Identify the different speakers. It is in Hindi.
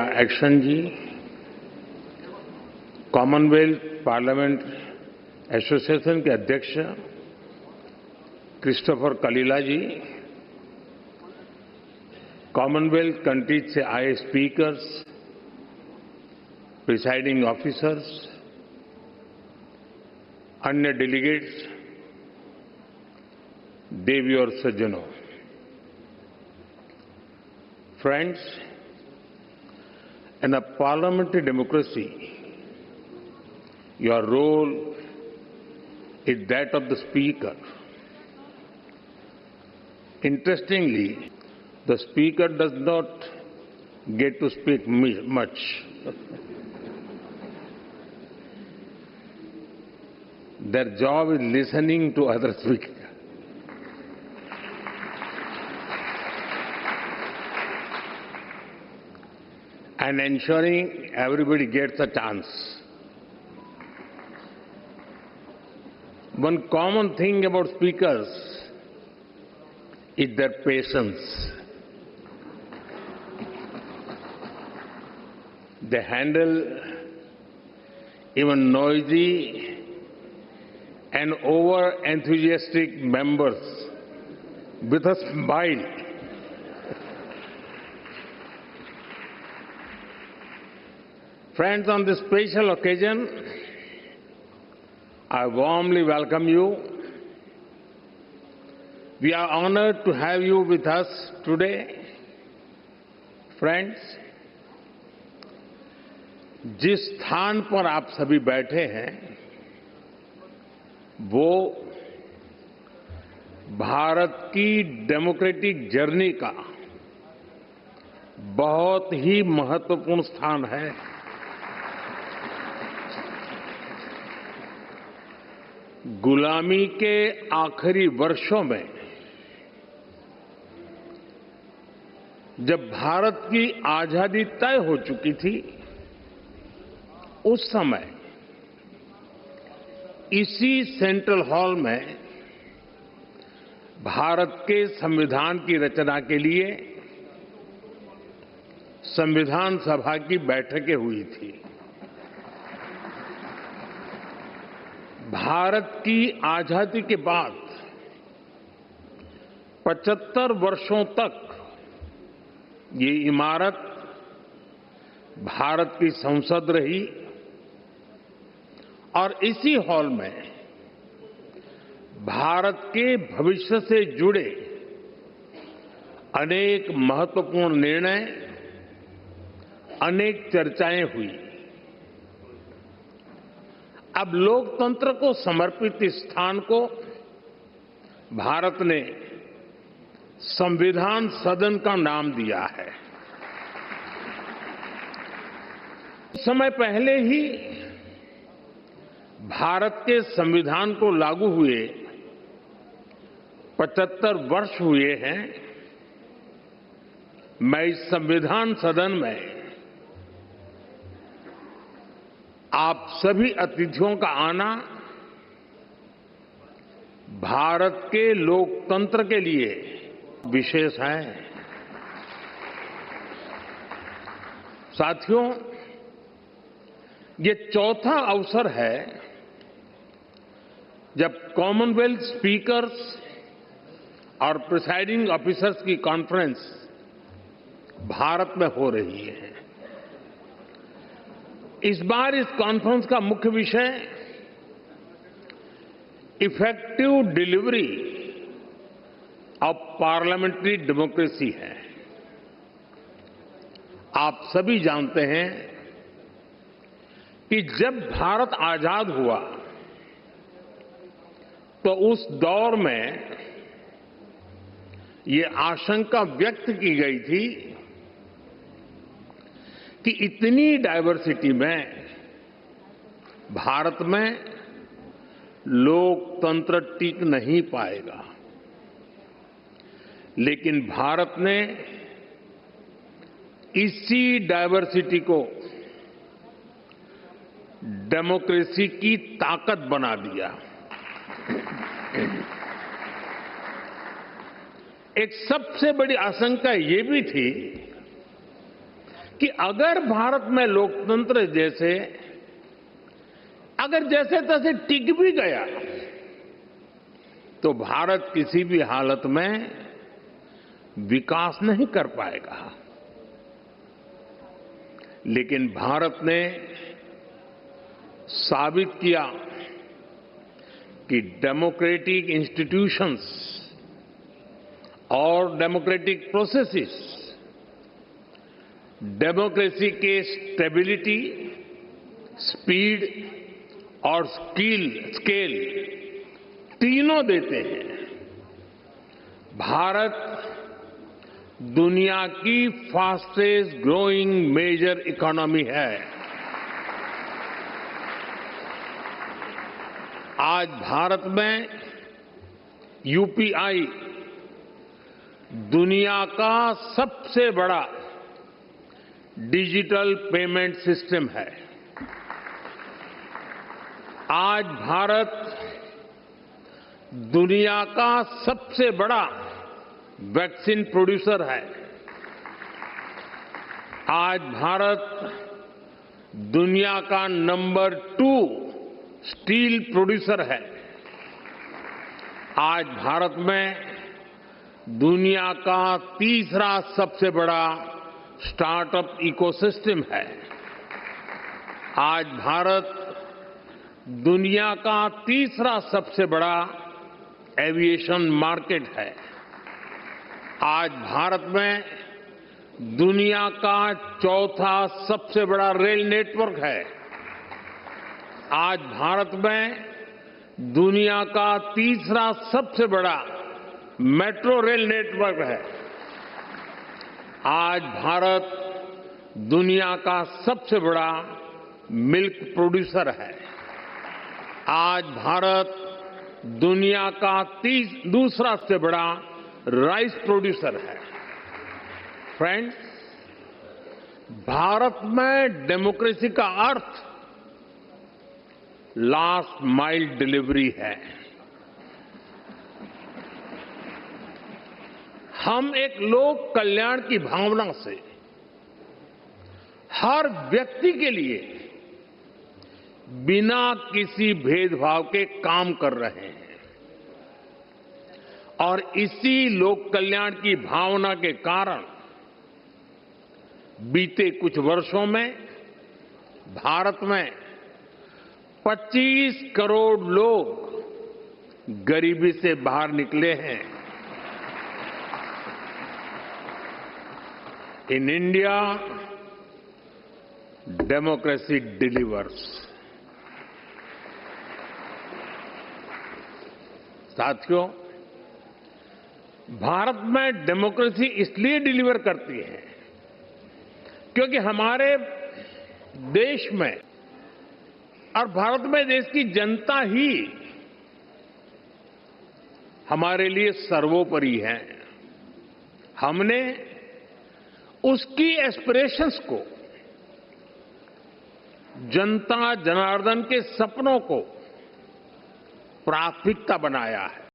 Speaker 1: एक्शन जी, कॉमनवेल्थ पार्लियामेंट एसोसिएशन के अध्यक्ष क्रिस्टोफर कलीला जी, कॉमनवेल्थ कंट्रीज से आए स्पीकर्स, प्रिसाइडिंग ऑफिसर्स, अन्य डेलीगेट्स, देवी और सज्जनों, friends, in a parliamentary democracy, your role is that of the speaker. Interestingly, the speaker does not get to speak much. Their job is listening to other speakers. And ensuring everybody gets a chance. One common thing about speakers is their patience. They handle even noisy and over-enthusiastic members with a smile. Friends, on this special occasion, I warmly welcome you. We are honored to have you with us today. Friends, जिस स्थान पर आप सभी बैठे हैं, वो भारत की डेमोक्रेटिक जर्नी का बहुत ही महत्वपूर्ण स्थान है। गुलामी के आखिरी वर्षों में जब भारत की आजादी तय हो चुकी थी, उस समय इसी सेंट्रल हॉल में भारत के संविधान की रचना के लिए संविधान सभा की बैठकें हुई थी। भारत की आजादी के बाद 75 वर्षों तक ये इमारत भारत की संसद रही और इसी हॉल में भारत के भविष्य से जुड़े अनेक महत्वपूर्ण निर्णय, अनेक चर्चाएं हुई। अब लोकतंत्र को समर्पित इस स्थान को भारत ने संविधान सदन का नाम दिया है। कुछ समय पहले ही भारत के संविधान को लागू हुए 75 वर्ष हुए हैं। मैं इस संविधान सदन में आप सभी अतिथियों का आना भारत के लोकतंत्र के लिए विशेष है। साथियों, ये चौथा अवसर है जब कॉमनवेल्थ स्पीकर्स और प्रिसाइडिंग ऑफिसर्स की कॉन्फ्रेंस भारत में हो रही है। इस बार इस कॉन्फ्रेंस का मुख्य विषय effective delivery of parliamentary democracy है। आप सभी जानते हैं कि जब भारत आजाद हुआ तो उस दौर में ये आशंका व्यक्त की गई थी कि इतनी डायवर्सिटी में भारत में लोकतंत्र टिक नहीं पाएगा। लेकिन भारत ने इसी डायवर्सिटी को डेमोक्रेसी की ताकत बना दिया। एक सबसे बड़ी आशंका ये भी थी कि अगर भारत में लोकतंत्र अगर जैसे तैसे टिक भी गया तो भारत किसी भी हालत में विकास नहीं कर पाएगा। लेकिन भारत ने साबित किया कि डेमोक्रेटिक इंस्टीट्यूशंस और डेमोक्रेटिक प्रोसेसेस डेमोक्रेसी के स्टेबिलिटी, स्पीड और स्केल तीनों देते हैं। भारत दुनिया की फास्टेस्ट ग्रोइंग मेजर इकोनॉमी है। आज भारत में यूपीआई दुनिया का सबसे बड़ा डिजिटल पेमेंट सिस्टम है। आज भारत दुनिया का सबसे बड़ा वैक्सीन प्रोड्यूसर है। आज भारत दुनिया का नंबर 2 स्टील प्रोड्यूसर है। आज भारत में दुनिया का तीसरा सबसे बड़ा स्टार्टअप इकोसिस्टम है। आज भारत दुनिया का तीसरा सबसे बड़ा एविएशन मार्केट है। आज भारत में दुनिया का चौथा सबसे बड़ा रेल नेटवर्क है। आज भारत में दुनिया का तीसरा सबसे बड़ा मेट्रो रेल नेटवर्क है। आज भारत दुनिया का सबसे बड़ा मिल्क प्रोड्यूसर है। आज भारत दुनिया का दूसरा सबसे बड़ा राइस प्रोड्यूसर है। फ्रेंड्स, भारत में डेमोक्रेसी का अर्थ लास्ट माइल डिलीवरी है। हम एक लोक कल्याण की भावना से हर व्यक्ति के लिए बिना किसी भेदभाव के काम कर रहे हैं और इसी लोक कल्याण की भावना के कारण बीते कुछ वर्षों में भारत में 25 करोड़ लोग गरीबी से बाहर निकले हैं। In India democracy delivers. साथियों, भारत में डेमोक्रेसी इसलिए डिलीवर करती है क्योंकि हमारे देश में और भारत में देश की जनता ही हमारे लिए सर्वोपरि है। हमने उसकी एस्पिरेशंस को, जनता जनार्दन के सपनों को प्राथमिकता बनाया है।